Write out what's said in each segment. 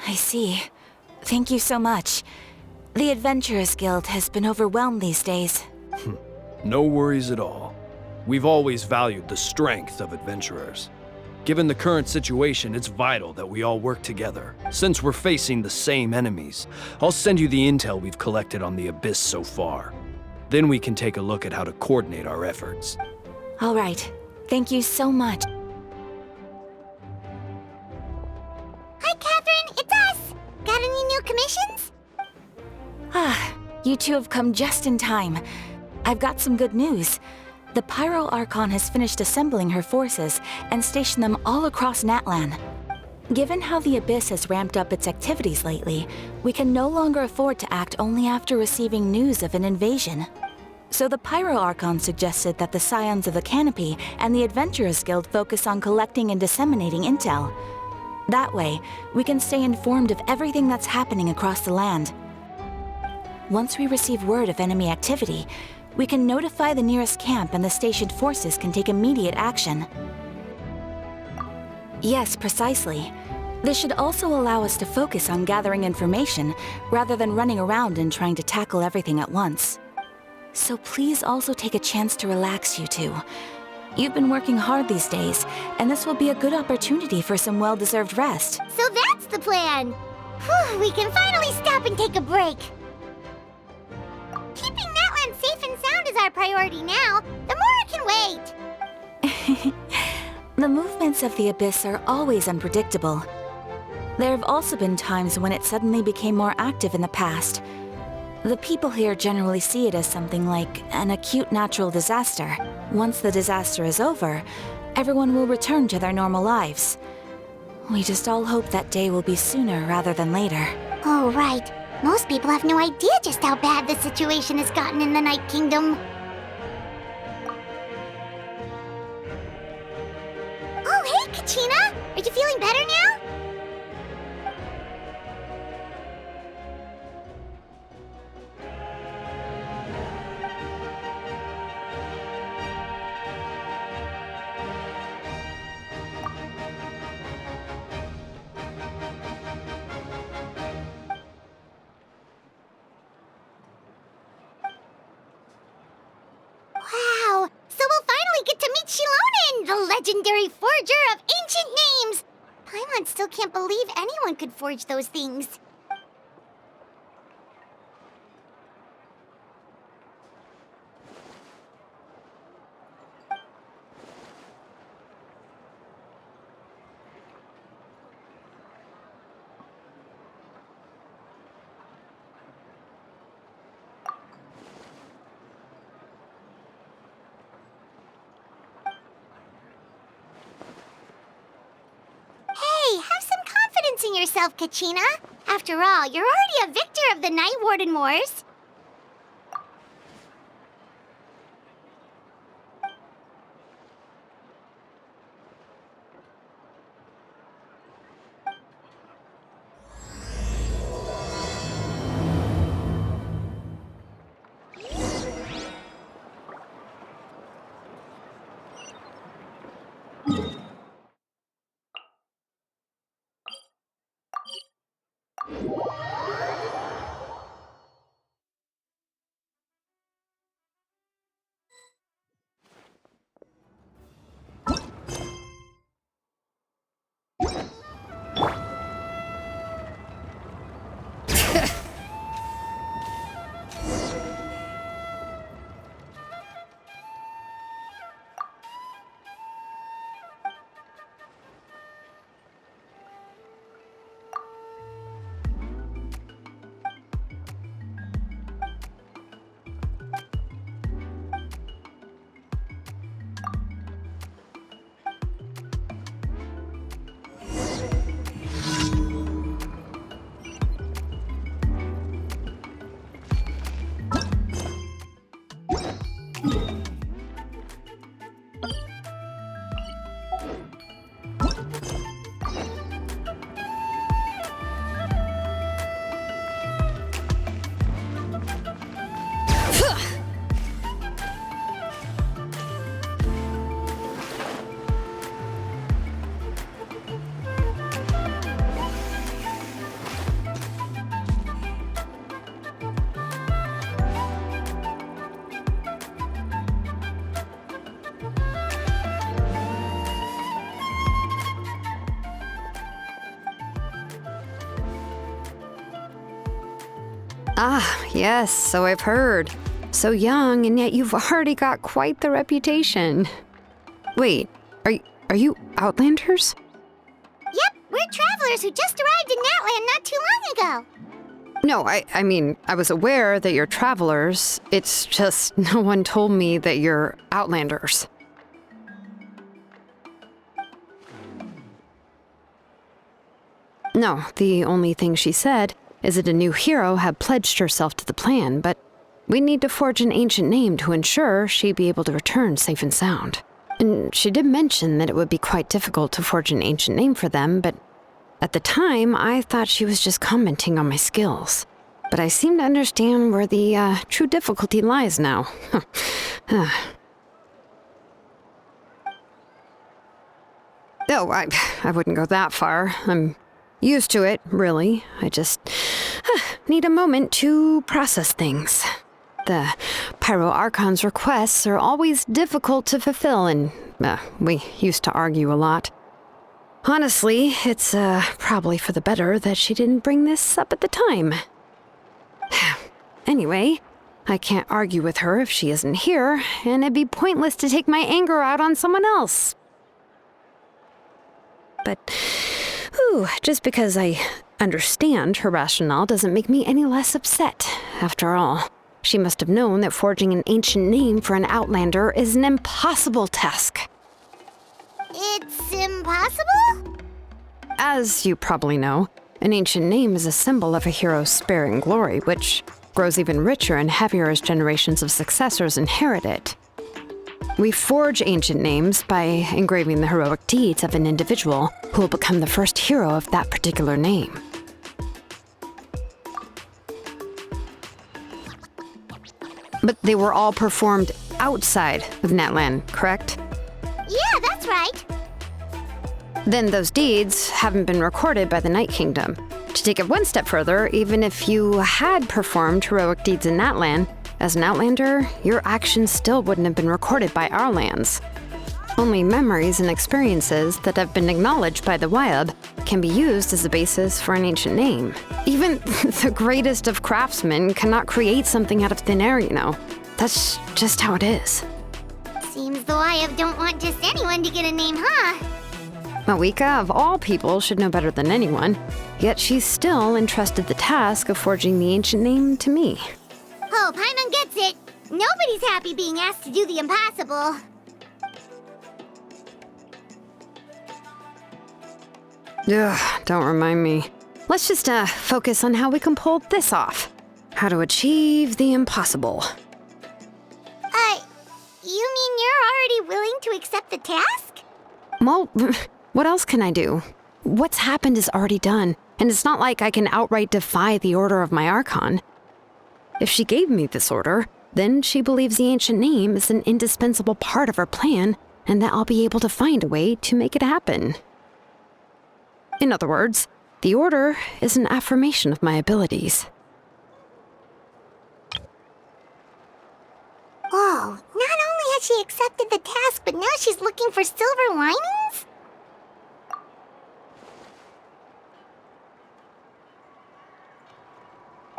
I see. Thank you so much. The Adventurers Guild has been overwhelmed these days. No worries at all. We've always valued the strength of adventurers. Given the current situation, it's vital that we all work together. Since we're facing the same enemies, I'll send you the intel we've collected on the Abyss so far. Then we can take a look at how to coordinate our efforts. All right. Thank you so much. Hi, Catherine, it's us! Got any new commissions? You two have come just in time. I've got some good news. The Pyro Archon has finished assembling her forces and stationed them all across Natlan. Given how the Abyss has ramped up its activities lately, we can no longer afford to act only after receiving news of an invasion. So the Pyro Archon suggested that the Scions of the Canopy and the Adventurers Guild focus on collecting and disseminating intel. That way, we can stay informed of everything that's happening across the land. Once we receive word of enemy activity, we can notify the nearest camp and the stationed forces can take immediate action. Yes, precisely. This should also allow us to focus on gathering information rather than running around and trying to tackle everything at once. So please also take a chance to relax, you two. You've been working hard these days, and this will be a good opportunity for some well-deserved rest. So that's the plan! Whew, we can finally stop and take a break! Keeping Natlan safe and sound is our priority now. The more I can wait! The movements of the Abyss are always unpredictable. There have also been times when it suddenly became more active in the past. The people here generally see it as something like an acute natural disaster. Once the disaster is over, everyone will return to their normal lives. We just all hope that day will be sooner rather than later. Oh, right. Most people have no idea just how bad the situation has gotten in the Night Kingdom. Oh, hey, Kachina! Are you feeling better now? Wow! So we'll finally get to meet Shilonen, the legendary forger of ancient names! Paimon still can't believe anyone could forge those things. Hey, have some confidence in yourself, Kachina. After all, you're already a victor of the Night Warden Wars. Ah, yes, so I've heard. So young, and yet you've already got quite the reputation. Wait, are you Outlanders? Yep, we're travelers who just arrived in Natland not too long ago. No, I mean, I was aware that you're travelers. It's just no one told me that you're Outlanders. No, the only thing she said is that a new hero had pledged herself to the plan, but we need to forge an ancient name to ensure she'd be able to return safe and sound. And she did mention that it would be quite difficult to forge an ancient name for them, but at the time, I thought she was just commenting on my skills. But I seem to understand where the true difficulty lies now. Oh, I wouldn't go that far. I'm used to it, really. I just need a moment to process things. The Pyro Archon's requests are always difficult to fulfill, and we used to argue a lot. Honestly, it's probably for the better that she didn't bring this up at the time. Anyway, I can't argue with her if she isn't here, and it'd be pointless to take my anger out on someone else. But, just because I understand her rationale doesn't make me any less upset. After all, she must have known that forging an ancient name for an Outlander is an impossible task. It's impossible? As you probably know, an ancient name is a symbol of a hero's spirit and glory, which grows even richer and heavier as generations of successors inherit it. We forge ancient names by engraving the heroic deeds of an individual who will become the first hero of that particular name. But they were all performed outside of Natlan, correct? Yeah, that's right. Then those deeds haven't been recorded by the Night Kingdom. To take it one step further, even if you had performed heroic deeds in Natlan, as an Outlander, your actions still wouldn't have been recorded by our lands. Only memories and experiences that have been acknowledged by the Wyab can be used as a basis for an ancient name. Even the greatest of craftsmen cannot create something out of thin air, you know. That's just how it is. Seems the Wyab don't want just anyone to get a name, huh? Mawika, of all people, should know better than anyone, yet she's still entrusted the task of forging the ancient name to me. Oh, Paimon gets it. Nobody's happy being asked to do the impossible. Ugh, don't remind me. Let's just focus on how we can pull this off. How to achieve the impossible. You mean you're already willing to accept the task? Well, what else can I do? What's happened is already done, and it's not like I can outright defy the order of my Archon. If she gave me this order, then she believes the ancient name is an indispensable part of her plan, and that I'll be able to find a way to make it happen. In other words, the order is an affirmation of my abilities. Whoa, not only has she accepted the task, but now she's looking for silver linings?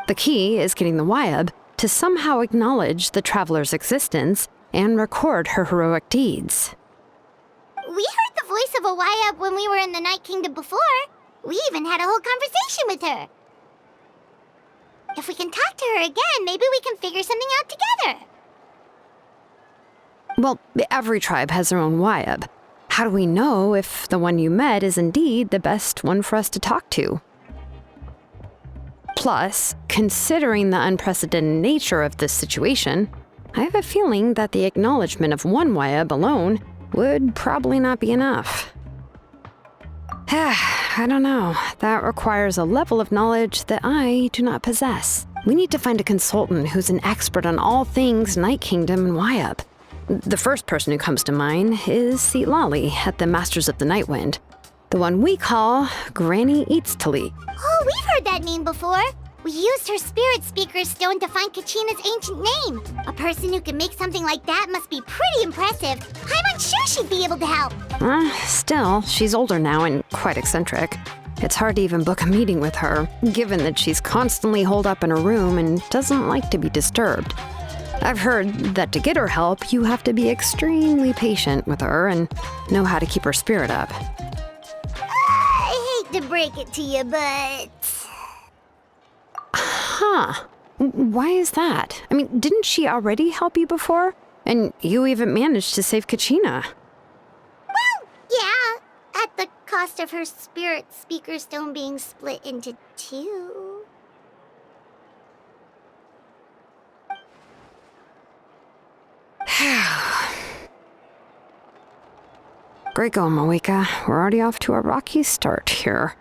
The key is getting the Wyab to somehow acknowledge the traveler's existence and record her heroic deeds. We heard the voice of a Wyab when we were in the Night Kingdom before. We even had a whole conversation with her. If we can talk to her again, maybe we can figure something out together. Well, every tribe has their own Wyab. How do we know if the one you met is indeed the best one for us to talk to? Plus, considering the unprecedented nature of this situation, I have a feeling that the acknowledgement of one Wyab alone would probably not be enough. I don't know. That requires a level of knowledge that I do not possess. We need to find a consultant who's an expert on all things Night Kingdom and Wyab. The first person who comes to mind is Seatlali at the Masters of the Nightwind. The one we call Granny Eatstali. Oh, we've heard that name before. We used her spirit speaker stone to find Kachina's ancient name. A person who can make something like that must be pretty impressive. I'm unsure she'd be able to help. Still, she's older now and quite eccentric. It's hard to even book a meeting with her, given that she's constantly holed up in her room and doesn't like to be disturbed. I've heard that to get her help, you have to be extremely patient with her and know how to keep her spirit up. I hate to break it to you, but... Huh. Why is that? I mean, didn't she already help you before? And you even managed to save Kachina. Well, yeah. At the cost of her spirit speaker stone being split into two. Great going, Moeka. We're already off to a rocky start here.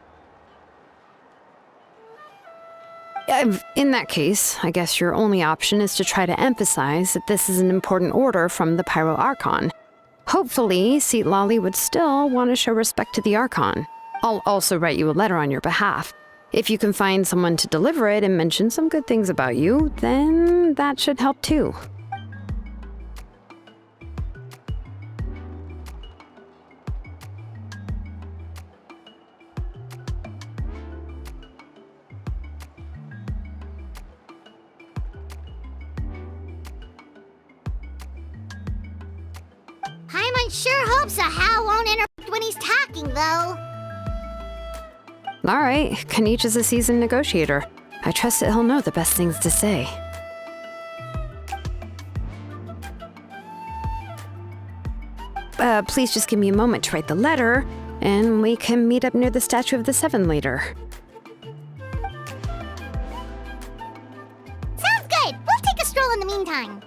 In that case, I guess your only option is to try to emphasize that this is an important order from the Pyro Archon. Hopefully, Seat Lolly would still want to show respect to the Archon. I'll also write you a letter on your behalf. If you can find someone to deliver it and mention some good things about you, then that should help too. Paimon sure hopes a Hal won't interrupt when he's talking, though. All right, Kanich is a seasoned negotiator. I trust that he'll know the best things to say. Please just give me a moment to write the letter, and we can meet up near the Statue of the Seven later. Sounds good. We'll take a stroll in the meantime.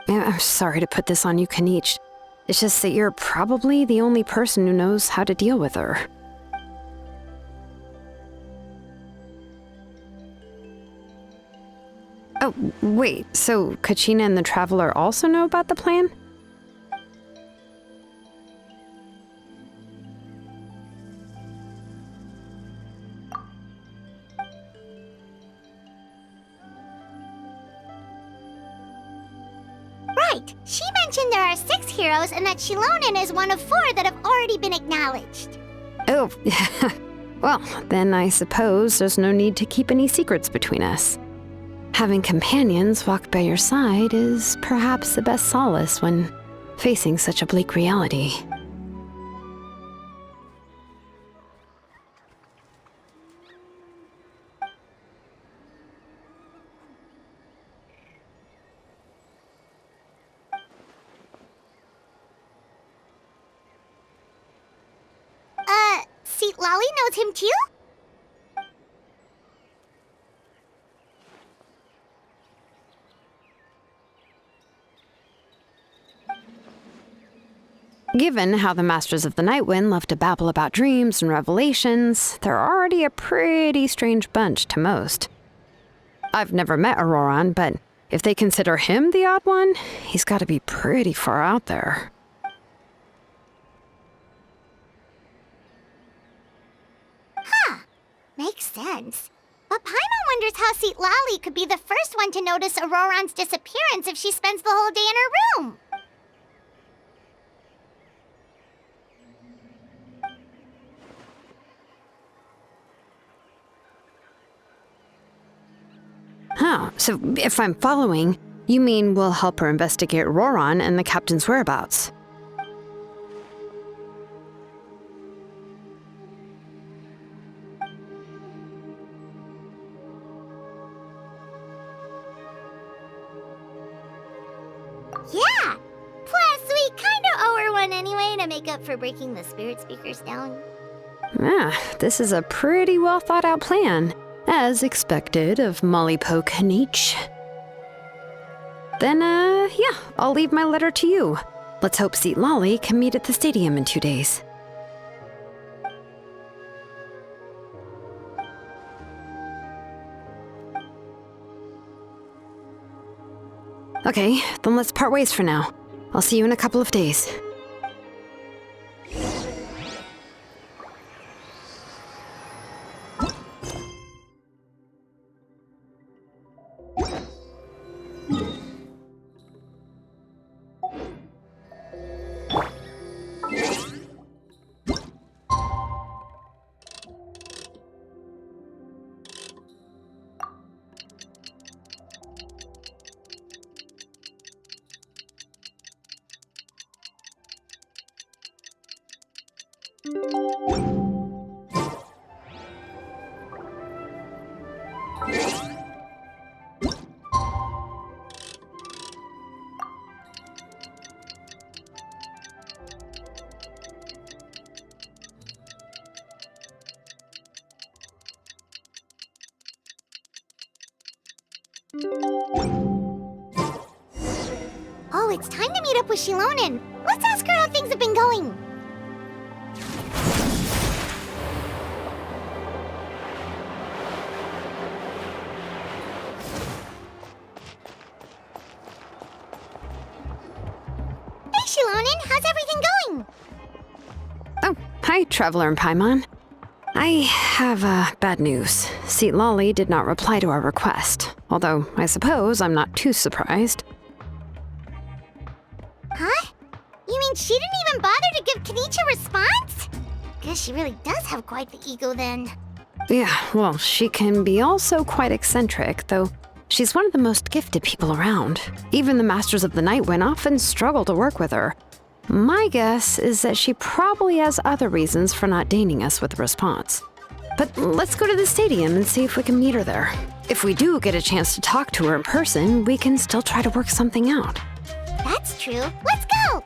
I'm sorry to put this on you, Kanich. It's just that you're probably the only person who knows how to deal with her. Oh, wait, so Kachina and the Traveler also know about the plan? Right. She mentioned there are 6 heroes and that Shilonen is one of 4 that have already been acknowledged. Oh, well, then I suppose there's no need to keep any secrets between us. Having companions walk by your side is perhaps the best solace when facing such a bleak reality. Seat Lolly knows him too? Given how the Masters of the Nightwind love to babble about dreams and revelations, they're already a pretty strange bunch to most. I've never met Auroran, but if they consider him the odd one, he's got to be pretty far out there. Makes sense. But Paimon wonders how Seat Lolly could be the first one to notice Auroran's disappearance if she spends the whole day in her room. Huh, so if I'm following, you mean we'll help her investigate Auroran and the captain's whereabouts? Yeah! Plus, we kinda owe her one anyway to make up for breaking the spirit speakers down. Ah, this is a pretty well thought out plan. As expected of Molly Poke Niche. Then, yeah, I'll leave my letter to you. Let's hope Seat Lolly can meet at the stadium in 2 days. Okay, then let's part ways for now. I'll see you in a couple of days. Oh, it's time to meet up with Shilonen. Let's ask her how things have been going. Hey, Shilonen, how's everything going? Oh, hi, Traveler and Paimon. I have, bad news. Seat Lolly did not reply to our request, although I suppose I'm not too surprised. Huh? You mean she didn't even bother to give Kenichi a response? Guess she really does have quite the ego then. Yeah, well, she can be also quite eccentric, though she's one of the most gifted people around. Even the Masters of the Nightwind often struggle to work with her. My guess is that she probably has other reasons for not deigning us with a response. But let's go to the stadium and see if we can meet her there. If we do get a chance to talk to her in person, we can still try to work something out. That's true. Let's go!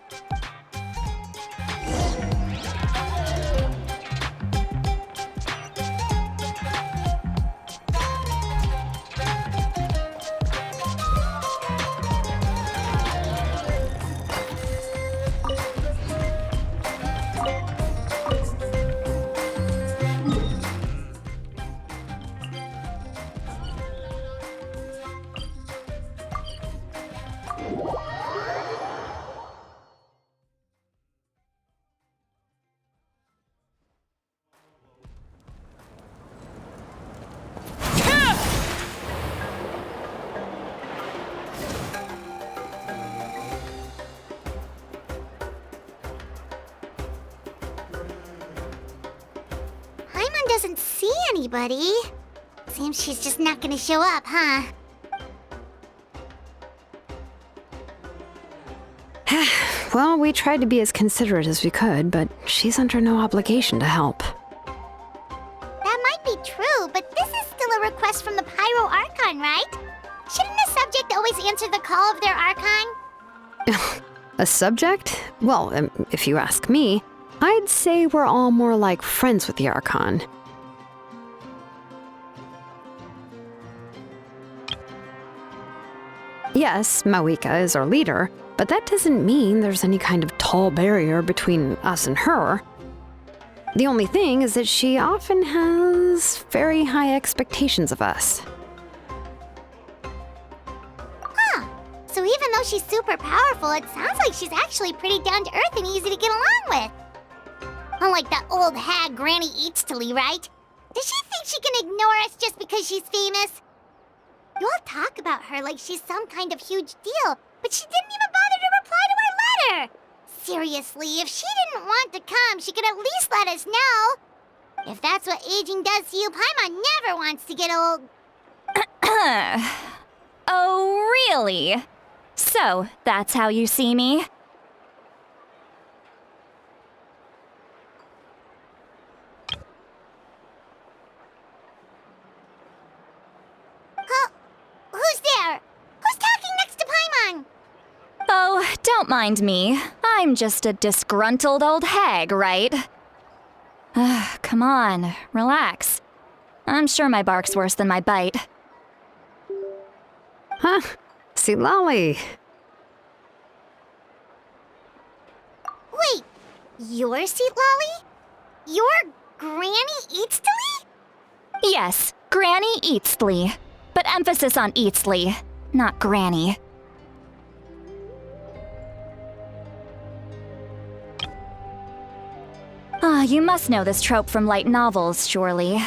Paimon doesn't see anybody. Seems she's just not gonna show up, huh? Well, we tried to be as considerate as we could, but she's under no obligation to help. That might be true, but this is still a request from the Pyro Archon, right? Shouldn't a subject always answer the call of their Archon? A subject? Well, if you ask me, I'd say we're all more like friends with the Archon. Yes, Mawika is our leader, but that doesn't mean there's any kind of tall barrier between us and her. The only thing is that she often has very high expectations of us. Huh. So even though she's super powerful, it sounds like she's actually pretty down to earth and easy to get along with. Unlike that old hag Granny Eatstily, right? Does she think she can ignore us just because she's famous? You all talk about her like she's some kind of huge deal, but she didn't even bother to reply to our letter! Seriously, if she didn't want to come, she could at least let us know. If that's what aging does to you, Paimon never wants to get old. Oh, really? So, that's how you see me? Who's there? Who's talking next to Paimon? Oh, don't mind me. I'm just a disgruntled old hag, right? Come on, relax. I'm sure my bark's worse than my bite. Huh? See, Lolly. Wait, your seat, Lolly? Your Granny Eatsley? Yes, Granny Eatsley. But emphasis on Eatsley, not Granny. Ah, you must know this trope from light novels, surely.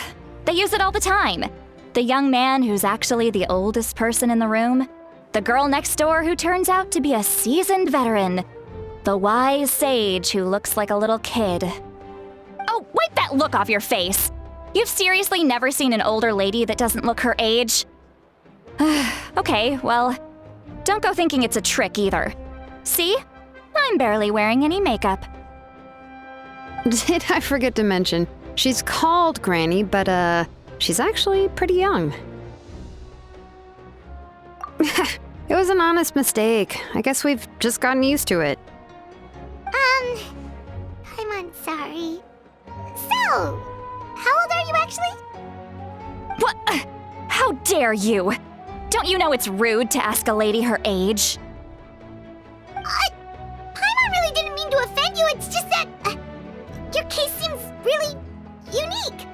They use it all the time. The young man who's actually the oldest person in the room. The girl next door who turns out to be a seasoned veteran. The wise sage who looks like a little kid. Oh, wipe that look off your face! You've seriously never seen an older lady that doesn't look her age? Okay, well, don't go thinking it's a trick either. See? I'm barely wearing any makeup. Did I forget to mention, she's called Granny, but she's actually pretty young. It was an honest mistake. I guess we've just gotten used to it. I'm sorry. So, how old are you actually? What? How dare you? Don't you know it's rude to ask a lady her age? Paimon really didn't mean to offend you, it's just that your case seems really unique.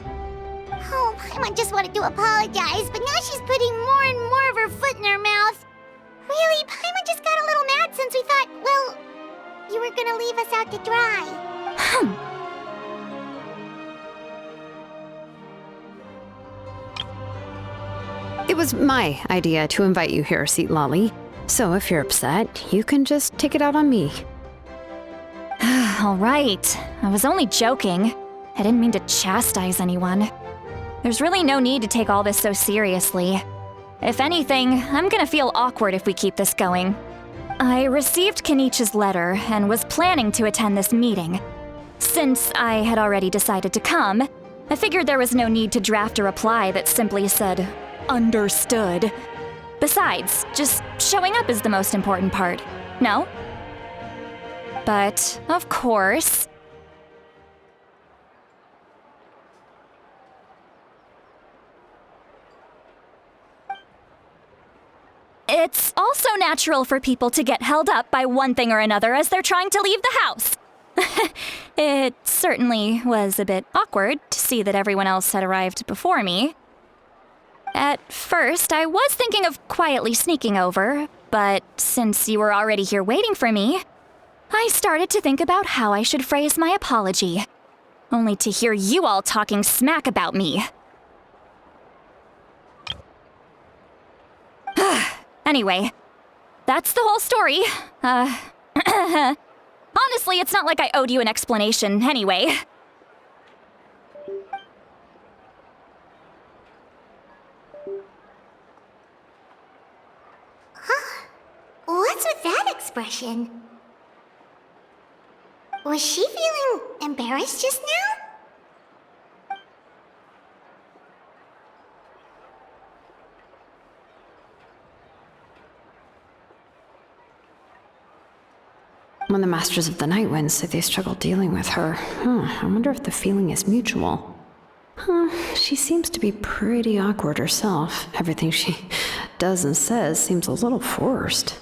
Oh, Paimon just wanted to apologize, but now she's putting more and more of her foot in her mouth. Really, Paimon just got a little mad since we thought, well, you were gonna leave us out to dry. It was my idea to invite you here, Seat Lolly. So if you're upset, you can just take it out on me. All right. I was only joking. I didn't mean to chastise anyone. There's really no need to take all this so seriously. If anything, I'm gonna feel awkward if we keep this going. I received Kenichi's letter and was planning to attend this meeting. Since I had already decided to come, I figured there was no need to draft a reply that simply said, "Understood." Besides, just showing up is the most important part, no? But, of course... It's also natural for people to get held up by one thing or another as they're trying to leave the house. It certainly was a bit awkward to see that everyone else had arrived before me. At first, I was thinking of quietly sneaking over, but since you were already here waiting for me, I started to think about how I should phrase my apology, only to hear you all talking smack about me. Anyway, that's the whole story. Honestly, it's not like I owed you an explanation anyway. What's with that expression? Was she feeling embarrassed just now? When the Masters of the Night Wind say they struggle dealing with her, I wonder if the feeling is mutual. She seems to be pretty awkward herself. Everything she does and says seems a little forced.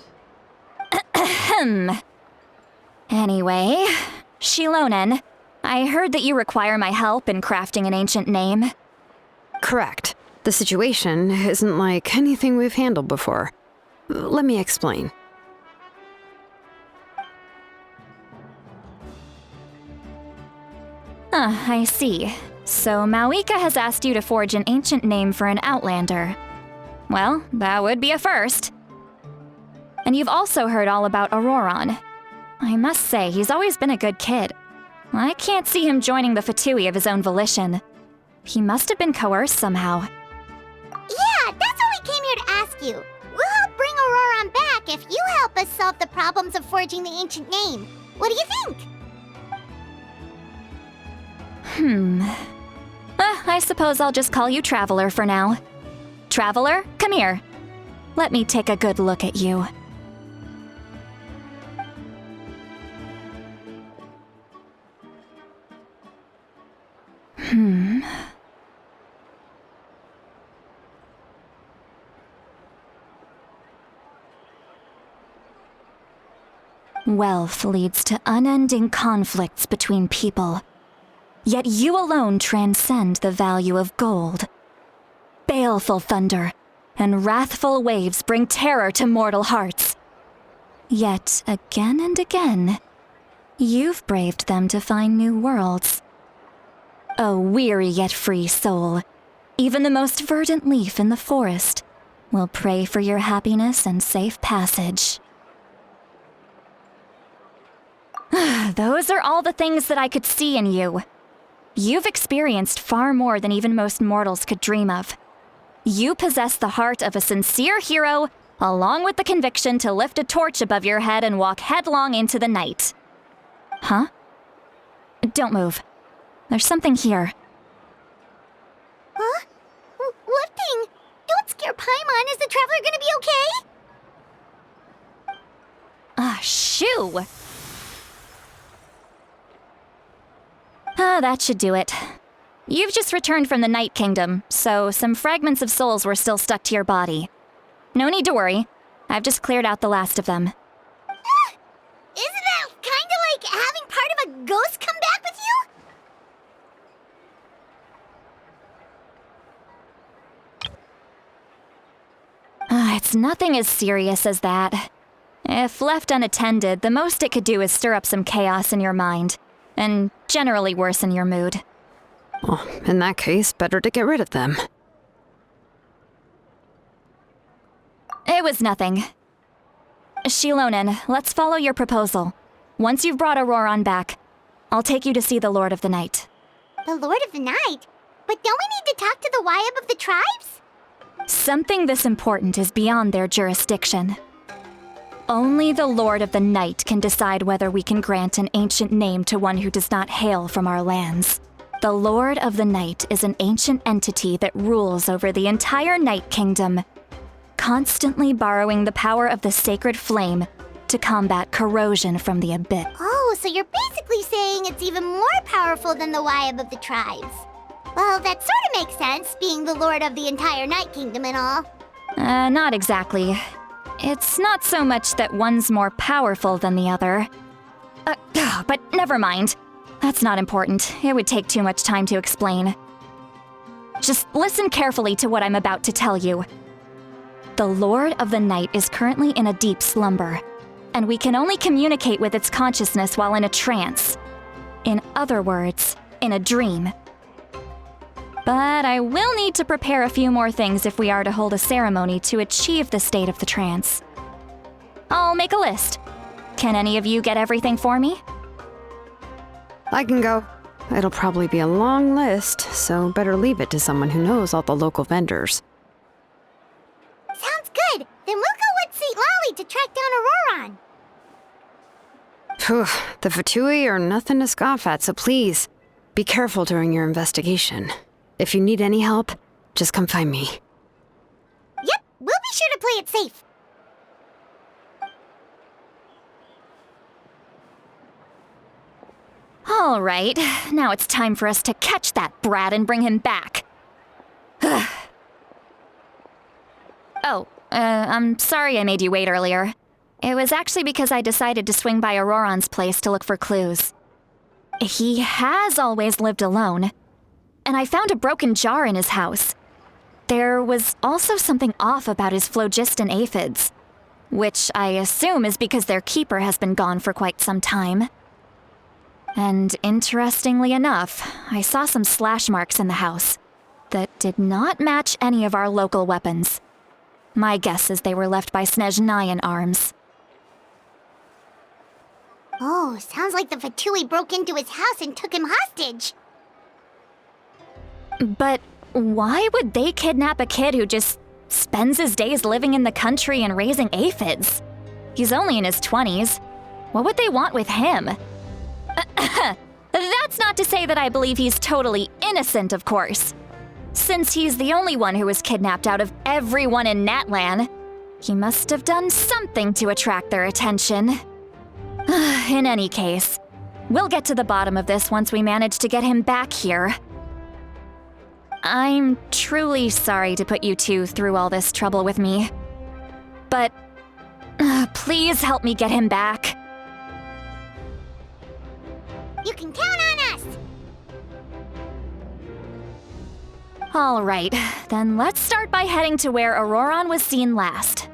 Anyway, Shilonen, I heard that you require my help in crafting an ancient name. Correct. The situation isn't like anything we've handled before. Let me explain. I see. So Mawika has asked you to forge an ancient name for an outlander. Well, that would be a first. And you've also heard all about Auroron. I must say, he's always been a good kid. I can't see him joining the Fatui of his own volition. He must have been coerced somehow. Yeah, that's why we came here to ask you. We'll help bring Auroron back if you help us solve the problems of forging the ancient name. What do you think? I suppose I'll just call you Traveler for now. Traveler, come here. Let me take a good look at you. Wealth leads to unending conflicts between people. Yet you alone transcend the value of gold. Baleful thunder and wrathful waves bring terror to mortal hearts. Yet again and again, you've braved them to find new worlds. A weary yet free soul, even the most verdant leaf in the forest will pray for your happiness and safe passage. Those are all the things that I could see in you. You've experienced far more than even most mortals could dream of. You possess the heart of a sincere hero, along with the conviction to lift a torch above your head and walk headlong into the night. Huh? Don't move. There's something here. Huh? What thing? Don't scare Paimon. Is the traveler gonna be okay? Shoo! That should do it. You've just returned from the Night Kingdom, so some fragments of souls were still stuck to your body. No need to worry. I've just cleared out the last of them. Isn't that kinda like having part of a ghost come back with you? It's nothing as serious as that. If left unattended, the most it could do is stir up some chaos in your mind, and generally worsen your mood. Well, in that case, better to get rid of them. It was nothing. Shilonen, let's follow your proposal. Once you've brought Auroron back, I'll take you to see the Lord of the Night. The Lord of the Night? But don't we need to talk to the Wayab of the tribes? Something this important is beyond their jurisdiction. Only the Lord of the Night can decide whether we can grant an ancient name to one who does not hail from our lands. The Lord of the Night is an ancient entity that rules over the entire Night Kingdom, constantly borrowing the power of the sacred flame to combat corrosion from the abyss. Oh, so you're basically saying it's even more powerful than the Wayab of the tribes. Well, that sort of makes sense, being the lord of the entire Night Kingdom and all. Not exactly. It's not so much that one's more powerful than the other. But never mind. That's not important. It would take too much time to explain. Just listen carefully to what I'm about to tell you. The Lord of the Night is currently in a deep slumber, and we can only communicate with its consciousness while in a trance. In other words, in a dream. But I will need to prepare a few more things if we are to hold a ceremony to achieve the state of the trance. I'll make a list. Can any of you get everything for me? I can go. It'll probably be a long list, so better leave it to someone who knows all the local vendors. Sounds good. Then we'll go with St. Lolly to track down Auroron. Phew, the Fatui are nothing to scoff at, so please, be careful during your investigation. If you need any help, just come find me. Yep, we'll be sure to play it safe. All right, now it's time for us to catch that brat and bring him back. I'm sorry I made you wait earlier. It was actually because I decided to swing by Auroron's place to look for clues. He has always lived alone, and I found a broken jar in his house. There was also something off about his phlogiston aphids, which I assume is because their keeper has been gone for quite some time. And interestingly enough, I saw some slash marks in the house that did not match any of our local weapons. My guess is they were left by Snezhnayan arms. Oh, sounds like the Fatui broke into his house and took him hostage. But why would they kidnap a kid who just spends his days living in the country and raising aphids? He's only in his 20s. What would they want with him? That's not to say that I believe he's totally innocent, of course. Since he's the only one who was kidnapped out of everyone in Natlan, he must have done something to attract their attention. In any case, we'll get to the bottom of this once we manage to get him back here. I'm truly sorry to put you two through all this trouble with me. But please help me get him back. You can count on us! All right, then let's start by heading to where Auroron was seen last.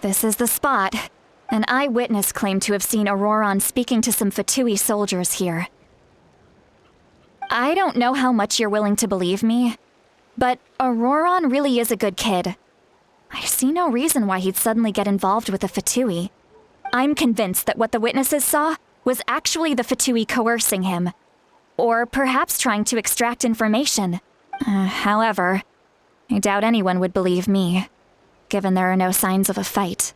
This is the spot. An eyewitness claimed to have seen Auroron speaking to some Fatui soldiers here. I don't know how much you're willing to believe me, but Auroron really is a good kid. I see no reason why he'd suddenly get involved with the Fatui. I'm convinced that what the witnesses saw was actually the Fatui coercing him, or perhaps trying to extract information. However, I doubt anyone would believe me, given there are no signs of a fight.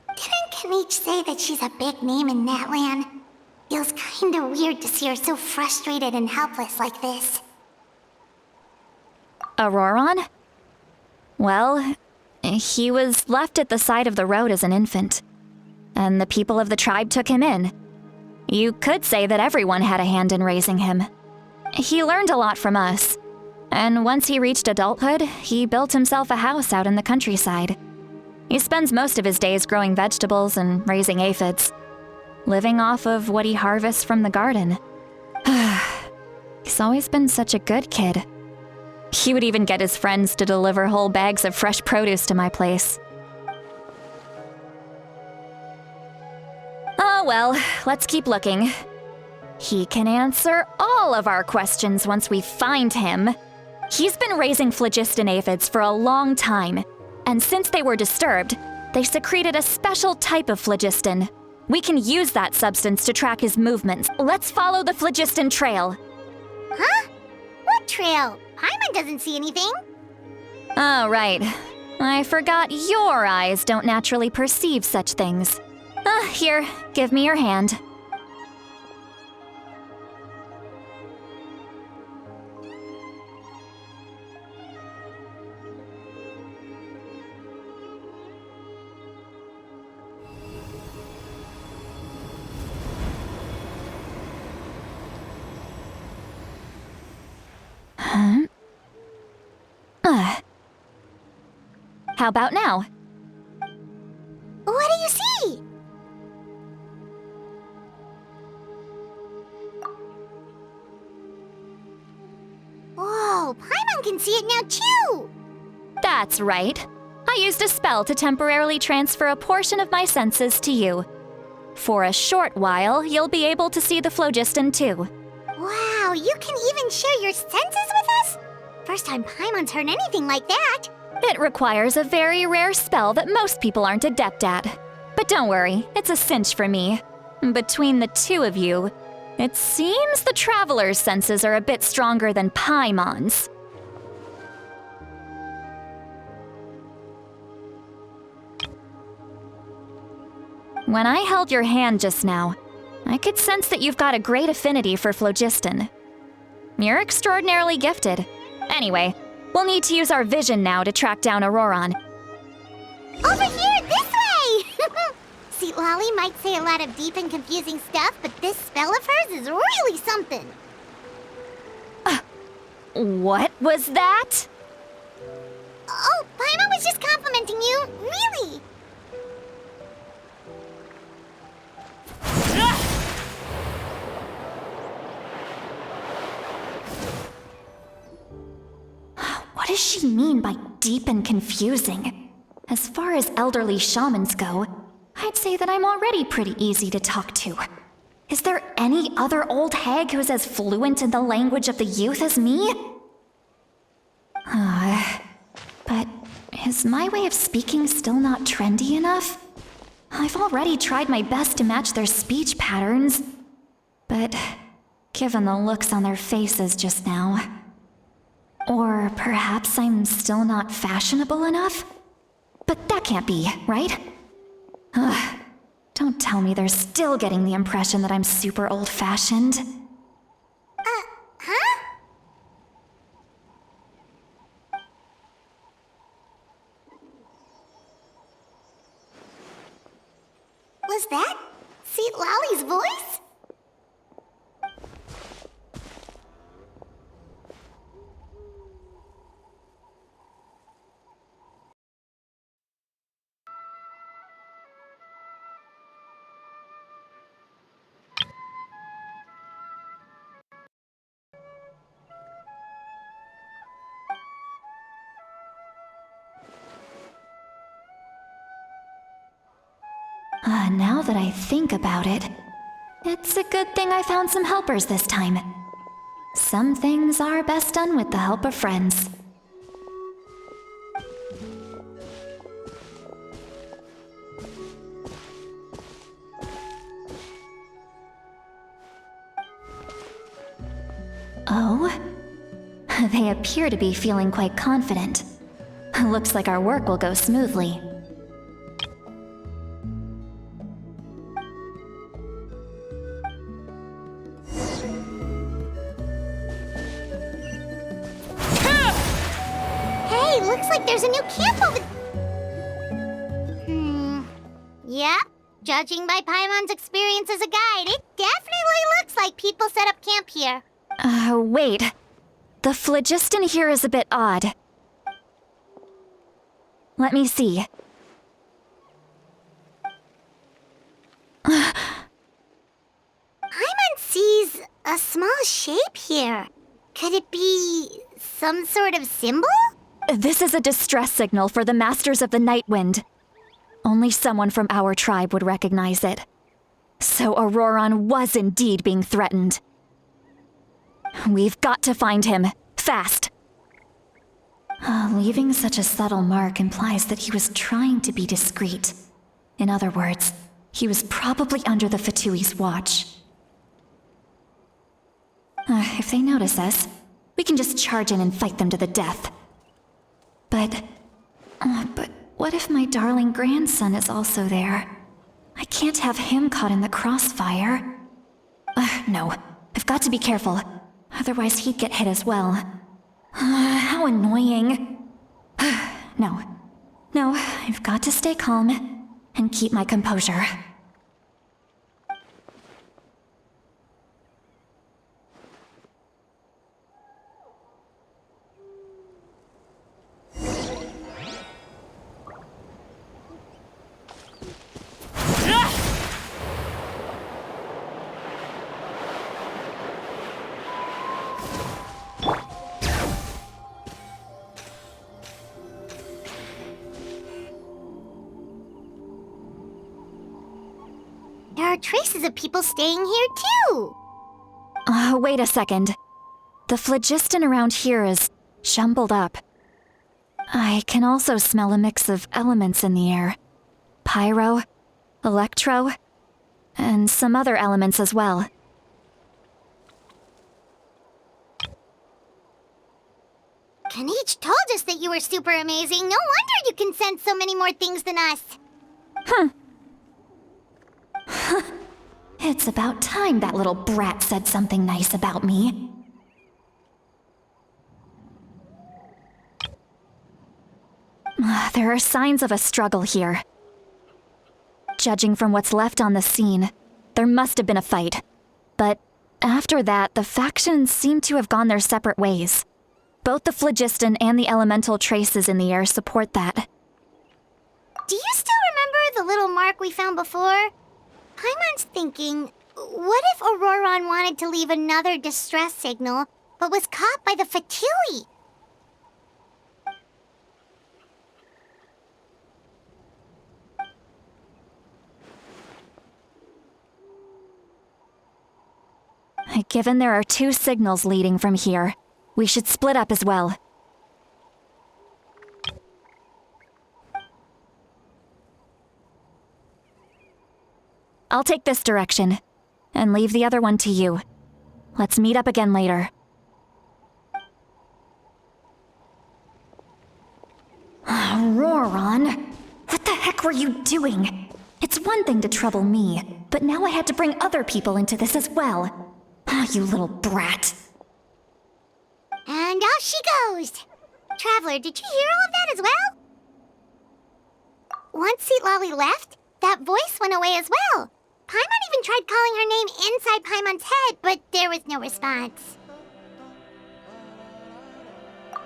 Didn't Kanich say that she's a big name in Natlan? Feels kinda weird to see her so frustrated and helpless like this. Auroron? Well, he was left at the side of the road as an infant, and the people of the tribe took him in. You could say that everyone had a hand in raising him. He learned a lot from us, and once he reached adulthood, he built himself a house out in the countryside. He spends most of his days growing vegetables and raising aphids, living off of what he harvests from the garden. He's always been such a good kid. He would even get his friends to deliver whole bags of fresh produce to my place. Oh well, let's keep looking. He can answer all of our questions once we find him. He's been raising phlogiston aphids for a long time, and since they were disturbed, they secreted a special type of phlogiston. We can use that substance to track his movements. Let's follow the phlogiston trail. Huh? What trail? Paimon doesn't see anything. Oh, right. I forgot your eyes don't naturally perceive such things. Here, give me your hand. How about now? What do you see? Whoa, Paimon can see it now too! That's right. I used a spell to temporarily transfer a portion of my senses to you. For a short while, you'll be able to see the phlogiston too. Wow, you can even share your senses with us? First time Paimon's heard anything like that. It requires a very rare spell that most people aren't adept at. But don't worry, it's a cinch for me. Between the two of you, it seems the Traveler's senses are a bit stronger than Paimon's. When I held your hand just now, I could sense that you've got a great affinity for phlogiston. You're extraordinarily gifted. Anyway, we'll need to use our vision now to track down Auroron. Over here, this way! See, Lolly might say a lot of deep and confusing stuff, but this spell of hers is really something. What was that? Oh, Paimon was just complimenting you, really. What does she mean by deep and confusing? As far as elderly shamans go, I'd say that I'm already pretty easy to talk to. Is there any other old hag who's as fluent in the language of the youth as me? But Is my way of speaking still not trendy enough? I've already tried my best to match their speech patterns. But given the looks on their faces just now... Or perhaps I'm still not fashionable enough? But that can't be, right? Ugh. Don't tell me they're still getting the impression that I'm super old-fashioned. Huh? Was that St. Lally's voice? Now that I think about it, it's a good thing I found some helpers this time. Some things are best done with the help of friends. Oh? They appear to be feeling quite confident. Looks like our work will go smoothly. Hey, looks like there's a new camp over... Yep. Judging by Paimon's experience as a guide, it definitely looks like people set up camp here. Wait. The phlogiston here is a bit odd. Let me see. Paimon sees a small shape here. Could it be some sort of symbol? This is a distress signal for the Masters of the Night Wind. Only someone from our tribe would recognize it. So Auroron was indeed being threatened. We've got to find him, fast. Leaving such a subtle mark implies that he was trying to be discreet. In other words, he was probably under the Fatui's watch. If they notice us, we can just charge in and fight them to the death. But what if my darling grandson is also there? I can't have him caught in the crossfire. No, I've got to be careful. Otherwise he'd get hit as well. How annoying. No, I've got to stay calm and keep my composure. There are traces of people staying here too. Wait a second. The phlogiston around here is jumbled up. I can also smell a mix of elements in the air. Pyro, electro, and some other elements as well. Kanich told us that you were super amazing. No wonder you can sense so many more things than us. It's about time that little brat said something nice about me. There are signs of a struggle here. Judging from what's left on the scene, there must have been a fight. But after that, the factions seem to have gone their separate ways. Both the phlogiston and the elemental traces in the air support that. Do you still remember the little mark we found before? Paimon's thinking, what if Auroron wanted to leave another distress signal, but was caught by the Fatui? Given there are 2 signals leading from here, we should split up as well. I'll take this direction, and leave the other one to you. Let's meet up again later. Roran, what the heck were you doing? It's one thing to trouble me, but now I had to bring other people into this as well. You little brat. And off she goes! Traveler, did you hear all of that as well? Once Seat Lolly left, that voice went away as well. Paimon even tried calling her name inside Paimon's head, but there was no response.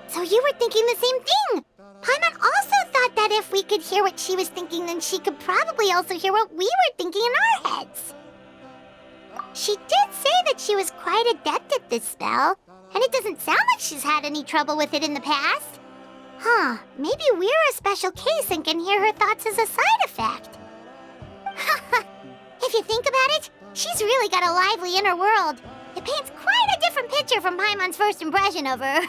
So you were thinking the same thing! Paimon also thought that if we could hear what she was thinking, then she could probably also hear what we were thinking in our heads. She did say that she was quite adept at this spell, and it doesn't sound like she's had any trouble with it in the past. Huh, maybe we're a special case and can hear her thoughts as a side effect. If you think about it, she's really got a lively inner world. It paints quite a different picture from Paimon's first impression of her.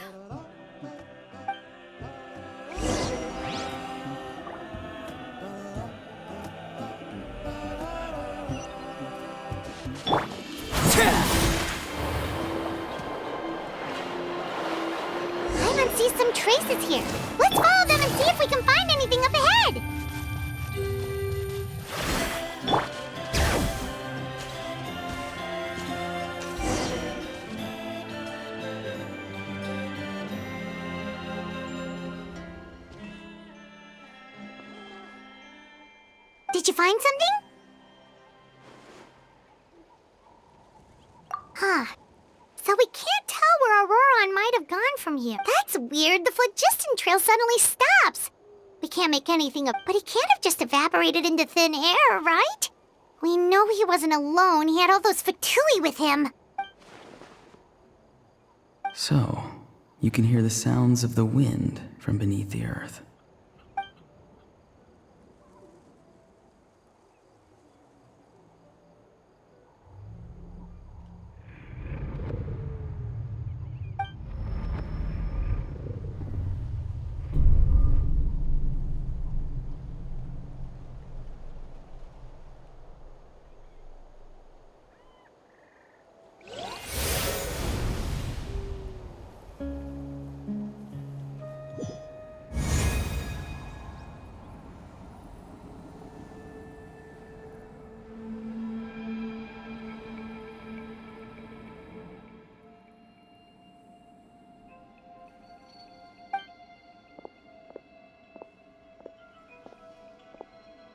Paimon sees some traces here. Let's follow them and see if we can find anything up ahead. Did you find something? Huh. So we can't tell where Auroran might have gone from here. That's weird. The phlogiston trail suddenly stops. We can't make anything up, but he can't have just evaporated into thin air, right? We know he wasn't alone. He had all those Fatui with him. So, you can hear the sounds of the wind from beneath the earth.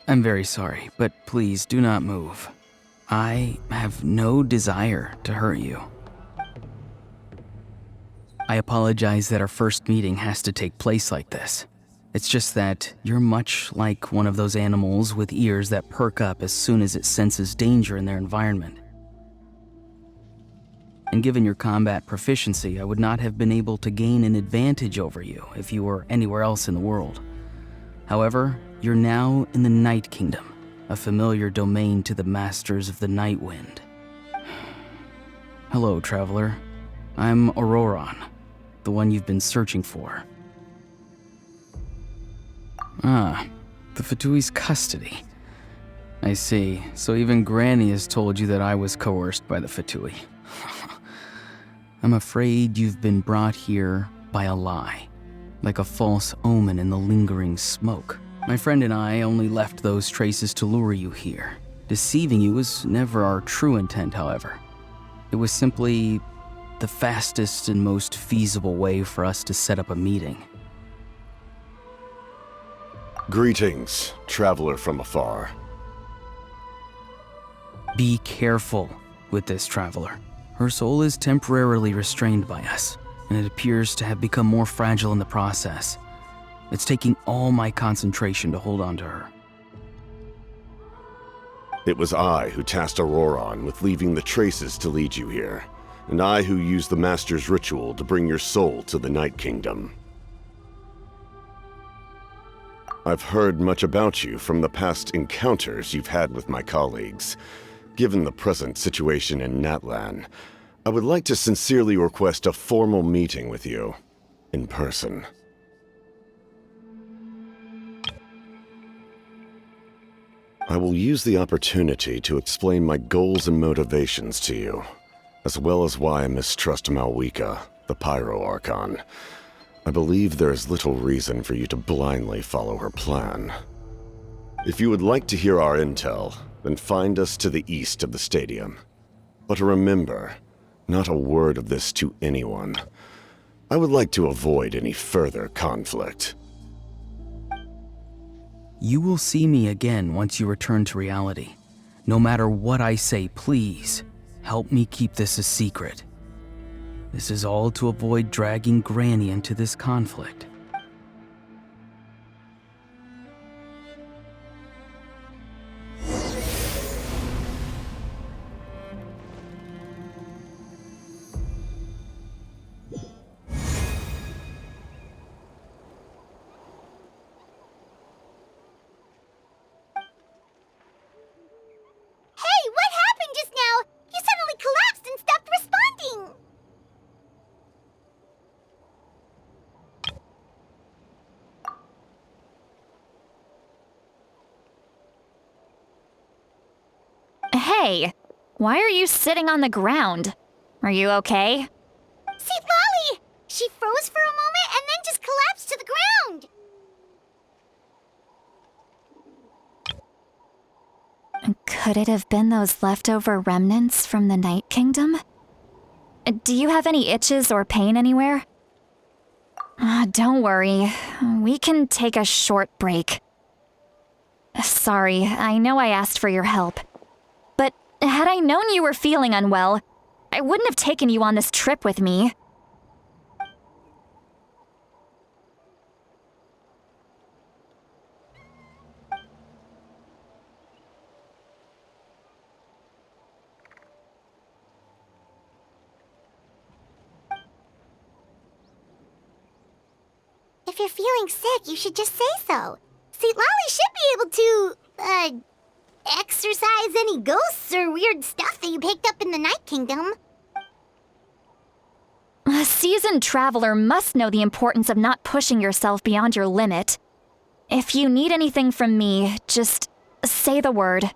I'm very sorry, but please do not move. I have no desire to hurt you. I apologize that our first meeting has to take place like this. It's just that you're much like one of those animals with ears that perk up as soon as it senses danger in their environment. And given your combat proficiency, I would not have been able to gain an advantage over you if you were anywhere else in the world. However, you're now in the Night Kingdom, a familiar domain to the Masters of the Night Wind. Hello, traveler. I'm Auroran, the one you've been searching for. Ah, the Fatui's custody. I see. So even Granny has told you that I was coerced by the Fatui. I'm afraid you've been brought here by a lie, like a false omen in the lingering smoke. My friend and I only left those traces to lure you here. Deceiving you was never our true intent, however. It was simply the fastest and most feasible way for us to set up a meeting. Greetings, traveler from afar. Be careful with this traveler. Her soul is temporarily restrained by us, and it appears to have become more fragile in the process. It's taking all my concentration to hold on to her. It was I who tasked Auroran with leaving the traces to lead you here, and I who used the Master's ritual to bring your soul to the Night Kingdom. I've heard much about you from the past encounters you've had with my colleagues. Given the present situation in Natlan, I would like to sincerely request a formal meeting with you, in person. I will use the opportunity to explain my goals and motivations to you, as well as why I mistrust Malwika, the Pyro Archon. I believe there is little reason for you to blindly follow her plan. If you would like to hear our intel, then find us to the east of the stadium. But remember, not a word of this to anyone. I would like to avoid any further conflict. You will see me again once you return to reality. No matter what I say, please, help me keep this a secret. This is all to avoid dragging Granny into this conflict. Hey, what happened just now? You suddenly collapsed and stopped responding. Hey, why are you sitting on the ground? Are you okay? See, Lolly! She froze for a moment and then just collapsed to the ground. Could it have been those leftover remnants from the Night Kingdom? Do you have any itches or pain anywhere? Don't worry, we can take a short break. Sorry, I know I asked for your help. But had I known you were feeling unwell, I wouldn't have taken you on this trip with me. If you're feeling sick, you should just say so. See, Lolly should be able to, exorcise any ghosts or weird stuff that you picked up in the Night Kingdom. A seasoned traveler must know the importance of not pushing yourself beyond your limit. If you need anything from me, just say the word.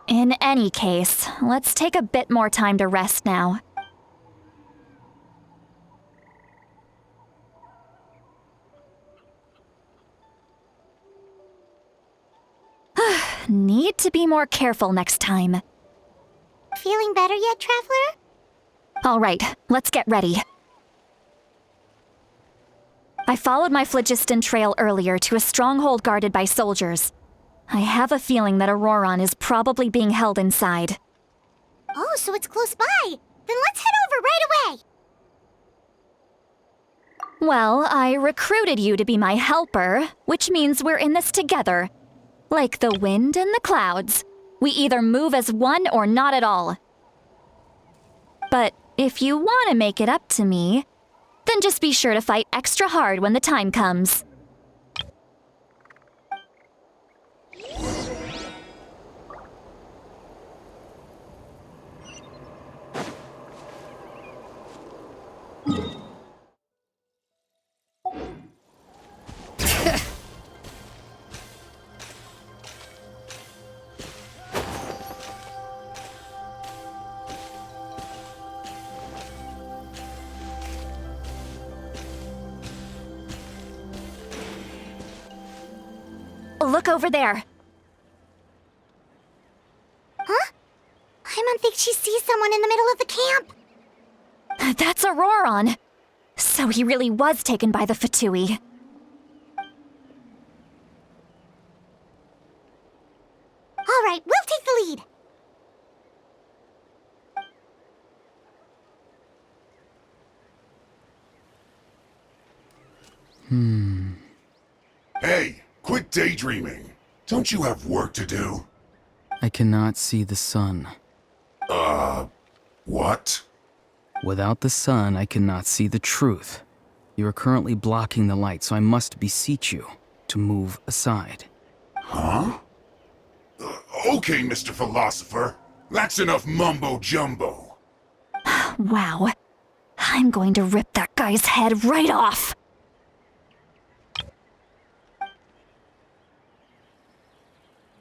In any case, let's take a bit more time to rest now. Need to be more careful next time. Feeling better yet, Traveler? All right, let's get ready. I followed my phlogiston trail earlier to a stronghold guarded by soldiers. I have a feeling that Auroron is probably being held inside. Oh, so it's close by. Then let's head over right away. Well, I recruited you to be my helper, which means we're in this together. Like the wind and the clouds. We either move as one or not at all. But if you want to make it up to me, then just be sure to fight extra hard when the time comes. Look over there. Huh? Paimon thinks she sees someone in the middle of the camp. That's Auroron. So he really was taken by the Fatui. All right, we'll take the lead. Hey, quit daydreaming. Don't you have work to do? I cannot see the sun. What? Without the sun, I cannot see the truth. You are currently blocking the light, so I must beseech you to move aside. Huh? Okay, Mr. Philosopher. That's enough mumbo-jumbo. Wow. I'm going to rip that guy's head right off.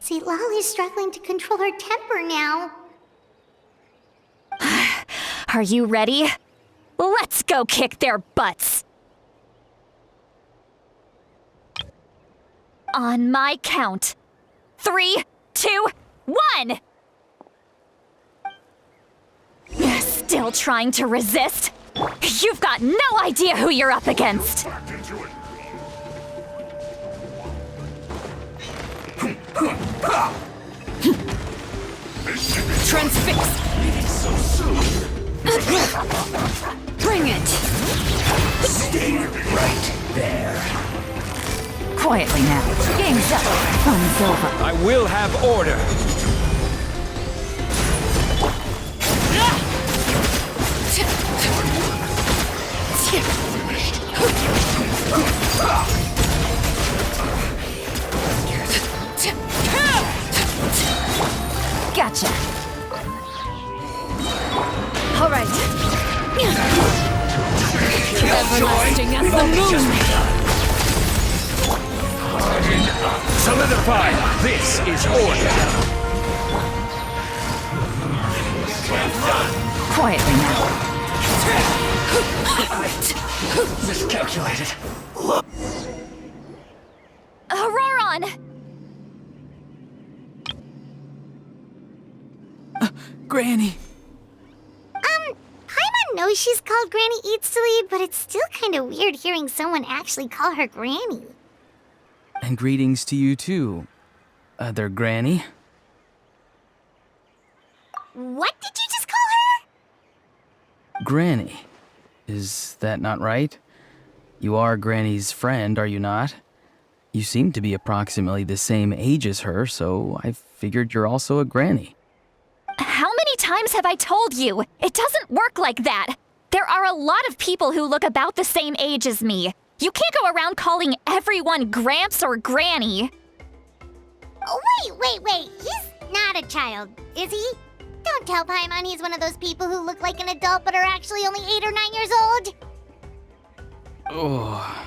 St. Lolly's struggling to control her temper now. Are you ready? Let's go kick their butts! On my count. 3, 2, 1! Still trying to resist? You've got no idea who you're up against! Transfix! Bring it! Stay right there. Quietly now. Game's up. Fun's over. I will have order. Gotcha. All right. Everlasting as the moon. Solidify. This is order. Quietly now. Miscalculated. Auroron! Granny! Paimon knows she's called Granny Eats to Lead, but it's still kind of weird hearing someone actually call her Granny. And greetings to you too, other Granny. What did you just call her? Granny. Is that not right? You are Granny's friend, are you not? You seem to be approximately the same age as her, so I figured you're also a Granny. How many times have I told you? It doesn't work like that. There are a lot of people who look about the same age as me. You can't go around calling everyone Gramps or Granny. Oh, wait. He's not a child, is he? Don't tell Paimon he's one of those people who look like an adult but are actually only 8 or 9 years old. Oh,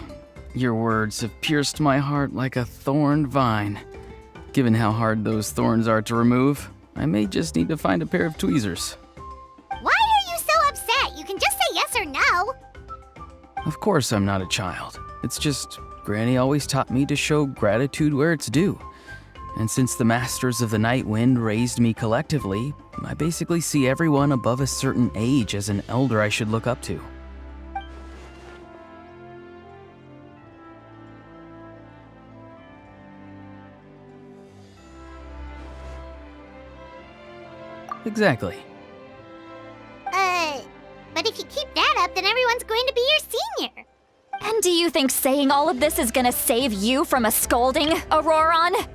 your words have pierced my heart like a thorned vine. Given how hard those thorns are to remove, I may just need to find a pair of tweezers. Why are you so upset? You can just say yes or no. Of course I'm not a child. It's just Granny always taught me to show gratitude where it's due. And since the Masters of the Night Wind raised me collectively, I basically see everyone above a certain age as an elder I should look up to. Exactly. But if you keep that up, then everyone's going to be your senior. And do you think saying all of this is gonna save you from a scolding, Auroron?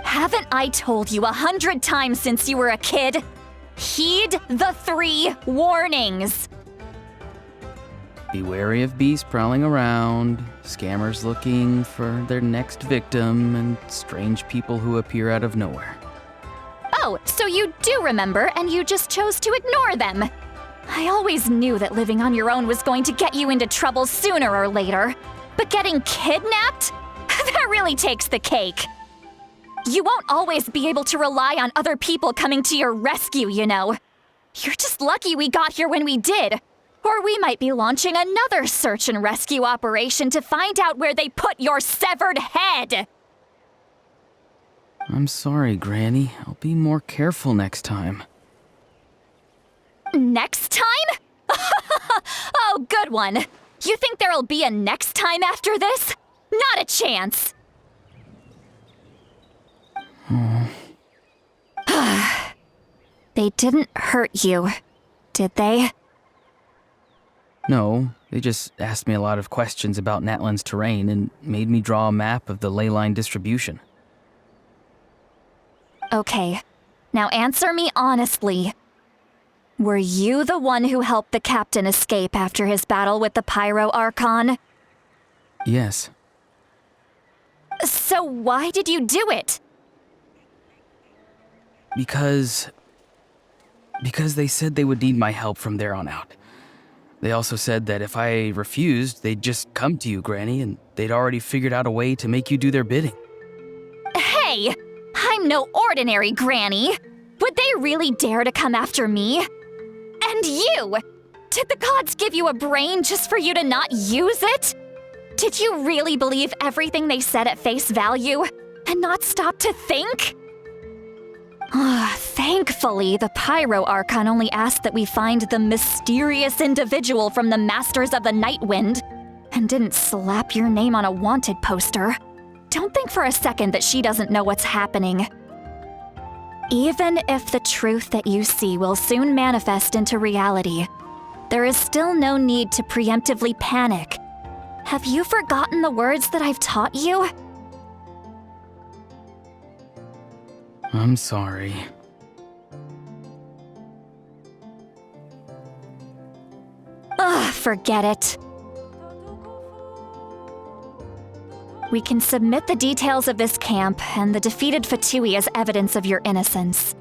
Haven't I told you 100 times since you were a kid? Heed the 3 warnings. Be wary of beasts prowling around, scammers looking for their next victim, and strange people who appear out of nowhere. Oh, so you do remember, and you just chose to ignore them. I always knew that living on your own was going to get you into trouble sooner or later. But getting kidnapped? That really takes the cake. You won't always be able to rely on other people coming to your rescue, you know. You're just lucky we got here when we did. Or we might be launching another search and rescue operation to find out where they put your severed head. I'm sorry, Granny. I'll be more careful next time. Next time? Oh, good one. You think there'll be a next time after this? Not a chance. They didn't hurt you, did they? No, they just asked me a lot of questions about Natlan's terrain and made me draw a map of the ley line distribution. Okay, now answer me honestly. Were you the one who helped the captain escape after his battle with the Pyro Archon? Yes. So why did you do it? Because they said they would need my help from there on out. They also said that if I refused, they'd just come to you, Granny, and they'd already figured out a way to make you do their bidding. Hey! I'm no ordinary granny! Would they really dare to come after me? And you! Did the gods give you a brain just for you to not use it? Did you really believe everything they said at face value and not stop to think? Thankfully, the Pyro Archon only asked that we find the mysterious individual from the Masters of the Night Wind and didn't slap your name on a wanted poster. Don't think for a second that she doesn't know what's happening. Even if the truth that you see will soon manifest into reality, there is still no need to preemptively panic. Have you forgotten the words that I've taught you? I'm sorry. Forget it. We can submit the details of this camp and the defeated Fatui as evidence of your innocence.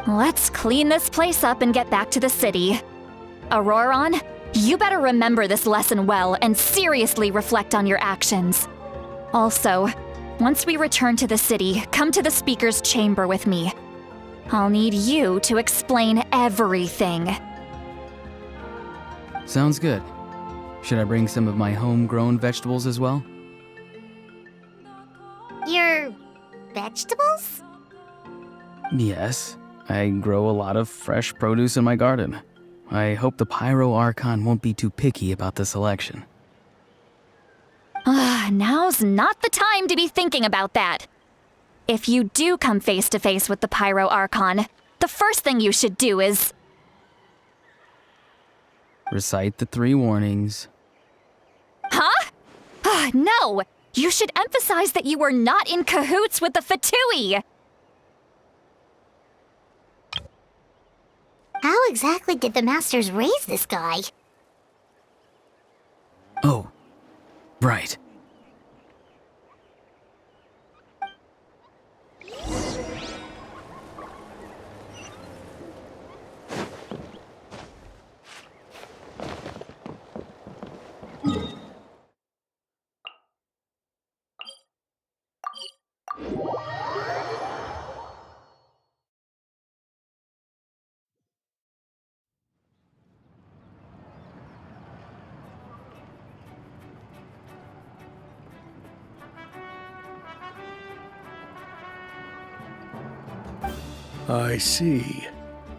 Let's clean this place up and get back to the city. Auroron, you better remember this lesson well and seriously reflect on your actions. Also, once we return to the city, come to the speaker's chamber with me. I'll need you to explain everything. Sounds good. Should I bring some of my homegrown vegetables as well? Your vegetables? Yes. I grow a lot of fresh produce in my garden. I hope the Pyro Archon won't be too picky about the selection. Now's not the time to be thinking about that. If you do come face to face with the Pyro Archon, the first thing you should do is... Recite the 3 warnings. Huh? No! You should emphasize that you were not in cahoots with the Fatui! How exactly did the Masters raise this guy? Oh, right. I see.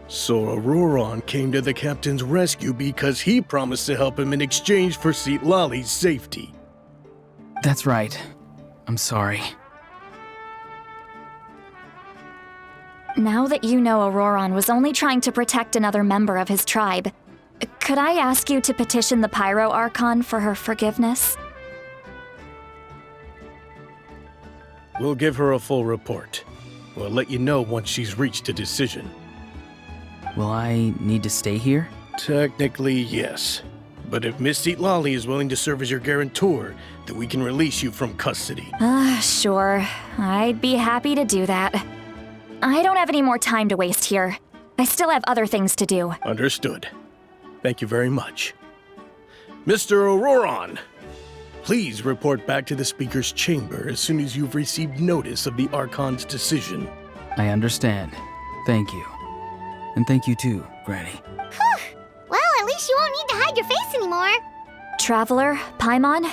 So Auroron came to the captain's rescue because he promised to help him in exchange for Citlali's safety. That's right. I'm sorry. Now that you know Auroron was only trying to protect another member of his tribe, could I ask you to petition the Pyro Archon for her forgiveness? We'll give her a full report. We'll let you know once she's reached a decision. Will I need to stay here? Technically, yes. But if Miss Citlali is willing to serve as your guarantor, then we can release you from custody. Sure. I'd be happy to do that. I don't have any more time to waste here. I still have other things to do. Understood. Thank you very much. Mr. Auroron, please report back to the Speaker's chamber as soon as you've received notice of the Archon's decision. I understand. Thank you. And thank you too, Granny. Well, at least you won't need to hide your face anymore. Traveler, Paimon,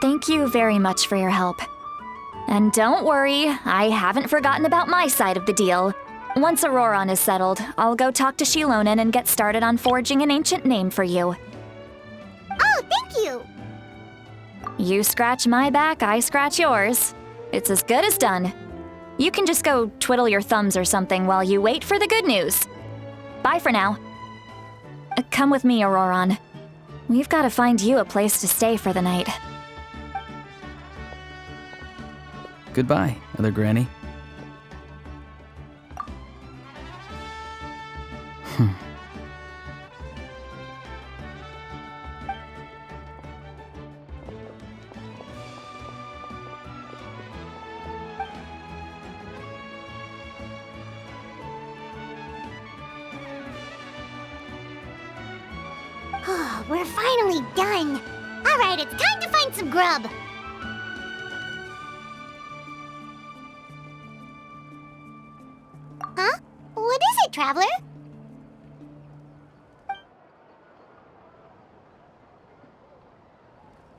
thank you very much for your help. And don't worry, I haven't forgotten about my side of the deal. Once Auroron is settled, I'll go talk to Shilonen and get started on forging an ancient name for you. Oh, thank you! You scratch my back, I scratch yours. It's as good as done. You can just go twiddle your thumbs or something while you wait for the good news. Bye for now. Come with me, Auroron. We've got to find you a place to stay for the night. Goodbye, Other Granny. we're finally done. Alright, it's time to find some grub. Huh? What is it, Traveler?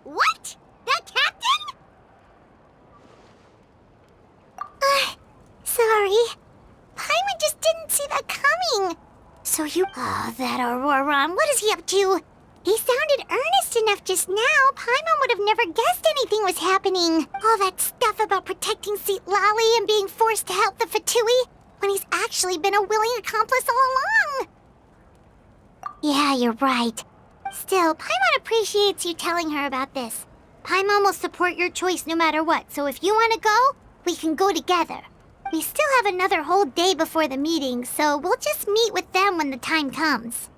What? The captain? Sorry. Paimon just didn't see that coming. So you... Oh, that Auroron, what is he up to? He sounded earnest enough just now. Paimon would have never guessed anything was happening. All that stuff about protecting Seat Lolly and being forced to help the Fatui, when he's actually been a willing accomplice all along. Yeah, you're right. Still, Paimon appreciates you telling her about this. Paimon will support your choice no matter what, so if you want to go, we can go together. We still have another whole day before the meeting, so we'll just meet with them when the time comes.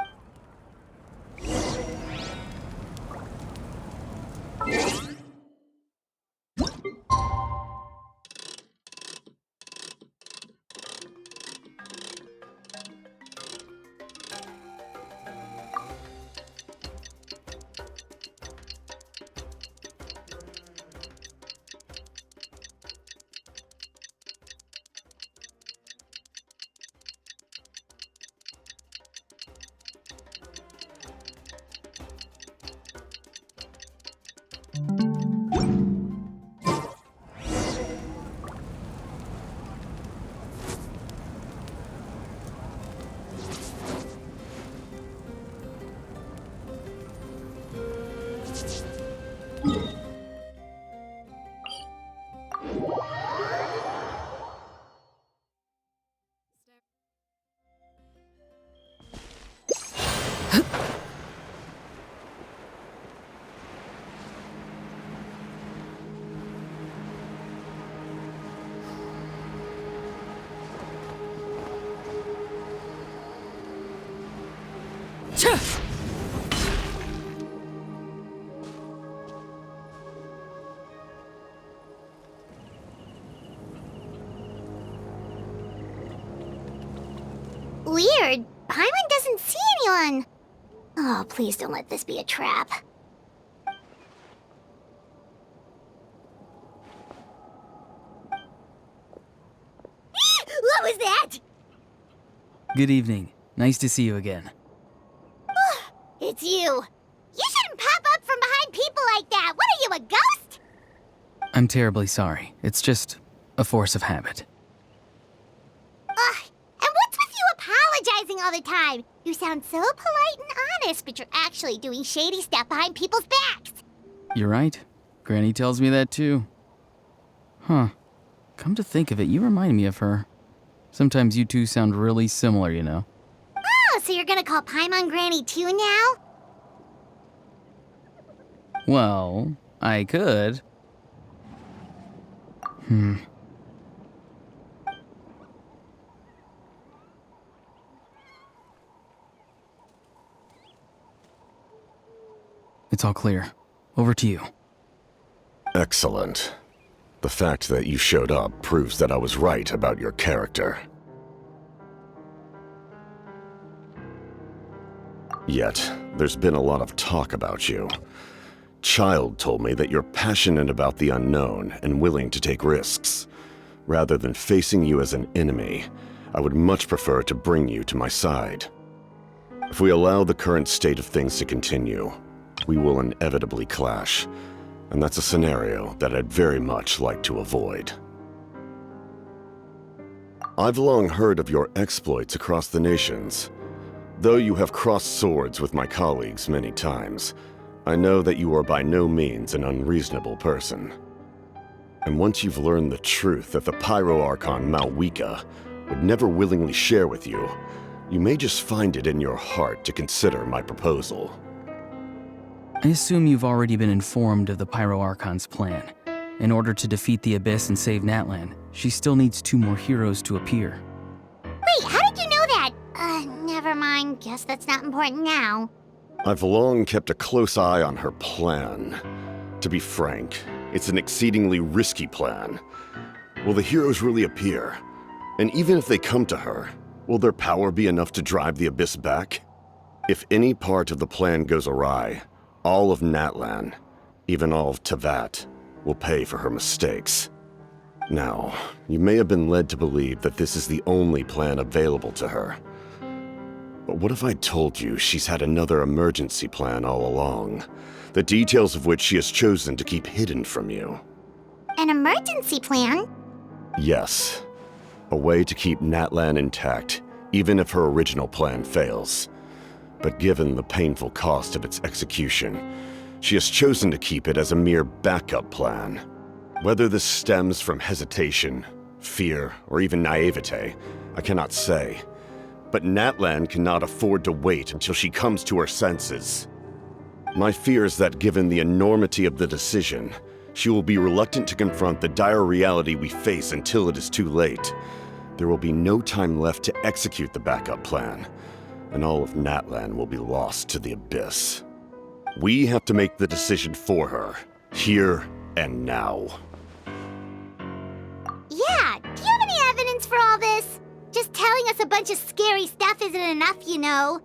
Weird. Paimon doesn't see anyone. Oh, please don't let this be a trap. What was that? Good evening. Nice to see you again. It's you. You shouldn't pop up from behind people like that. What are you, a ghost? I'm terribly sorry. It's just a force of habit. And what's with you apologizing all the time? You sound so polite and honest, but you're actually doing shady stuff behind people's backs. You're right. Granny tells me that too. Huh. Come to think of it, you remind me of her. Sometimes you two sound really similar, you know. Oh, so you're gonna call Paimon Granny too now? Well, I could. It's all clear. Over to you. Excellent. The fact that you showed up proves that I was right about your character. Yet, there's been a lot of talk about you. Child told me that you're passionate about the unknown and willing to take risks. Rather than facing you as an enemy, I would much prefer to bring you to my side. If we allow the current state of things to continue, we will inevitably clash, and that's a scenario that I'd very much like to avoid. I've long heard of your exploits across the nations. Though you have crossed swords with my colleagues many times, I know that you are by no means an unreasonable person. And once you've learned the truth that the Pyro Archon Malwika would never willingly share with you, you may just find it in your heart to consider my proposal. I assume you've already been informed of the Pyro Archon's plan. In order to defeat the Abyss and save Natlan, she still needs 2 more heroes to appear. Wait, how did you know that? Never mind. Guess that's not important now. I've long kept a close eye on her plan. To be frank, it's an exceedingly risky plan. Will the heroes really appear? And even if they come to her, will their power be enough to drive the Abyss back? If any part of the plan goes awry, all of Natlan, even all of Tevat, will pay for her mistakes. Now, you may have been led to believe that this is the only plan available to her. But what if I told you she's had another emergency plan all along, the details of which she has chosen to keep hidden from you? An emergency plan? Yes. A way to keep Natlan intact, even if her original plan fails. But given the painful cost of its execution, she has chosen to keep it as a mere backup plan. Whether this stems from hesitation, fear, or even naivete, I cannot say. But Natlan cannot afford to wait until she comes to her senses. My fear is that given the enormity of the decision, she will be reluctant to confront the dire reality we face until it is too late. There will be no time left to execute the backup plan, and all of Natlan will be lost to the abyss. We have to make the decision for her, here and now. Yeah, do you have any evidence for all this? Just telling us a bunch of scary stuff isn't enough, you know.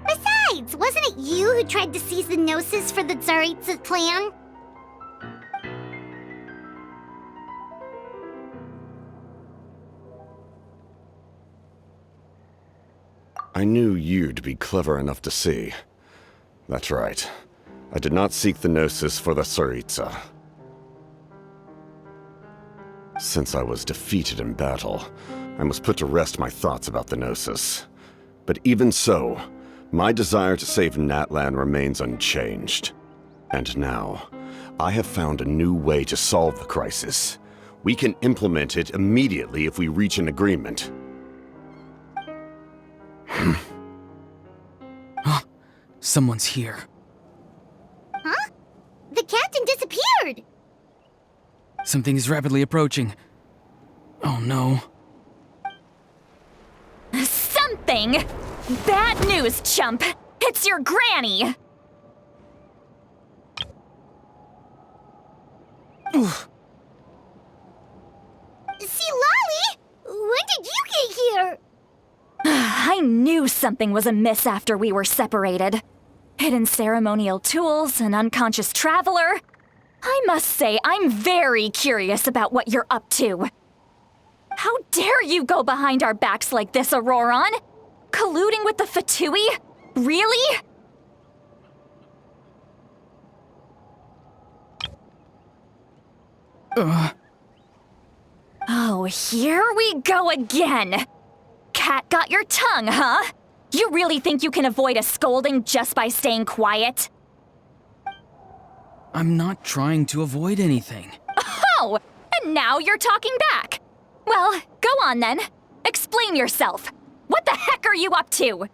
Besides, wasn't it you who tried to seize the Gnosis for the Tsaritsa's plan? I knew you'd be clever enough to see. That's right. I did not seek the Gnosis for the Tsaritsa. Since I was defeated in battle, I must put to rest my thoughts about the Gnosis. But even so, my desire to save Natlan remains unchanged. And now, I have found a new way to solve the crisis. We can implement it immediately if we reach an agreement. Someone's here. Huh? The captain disappeared! Something is rapidly approaching. Oh no. Something? Bad news, chump! It's your granny! See, Lolly! When did you get here? I knew something was amiss after we were separated. Hidden ceremonial tools, an unconscious traveler. I must say, I'm very curious about what you're up to. How dare you go behind our backs like this, Auroron? Colluding with the Fatui? Really? Oh, here we go again. Cat got your tongue, huh? You really think you can avoid a scolding just by staying quiet? I'm not trying to avoid anything. Oh, and now you're talking back. Well, go on then. Explain yourself. What the heck are you up to?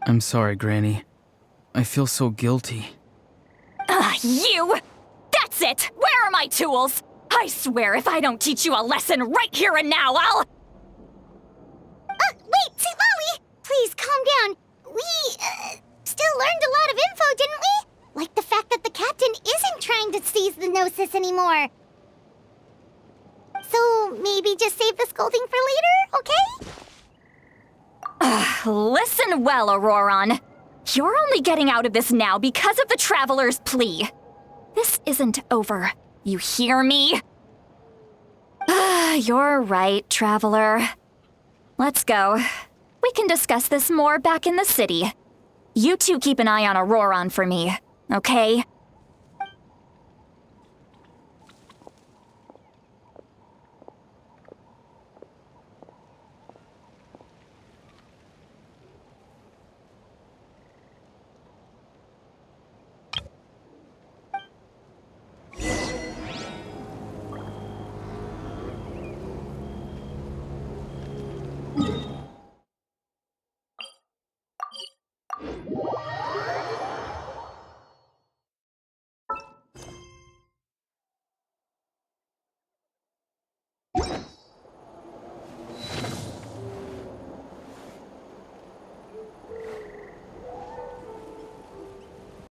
I'm sorry, Granny. I feel so guilty. You! That's it! Where are my tools? I swear if I don't teach you a lesson right here and now, I'll... Wait, see, Lolly! Please, calm down. We, still learned a lot of info, didn't we? Like the fact that the captain isn't trying to seize the Gnosis anymore. So, maybe just save the scolding for later, okay? Listen well, Auroron. You're only getting out of this now because of the Traveler's plea. This isn't over. You hear me? You're right, Traveler. Let's go. We can discuss this more back in the city. You two keep an eye on Auroron for me, okay?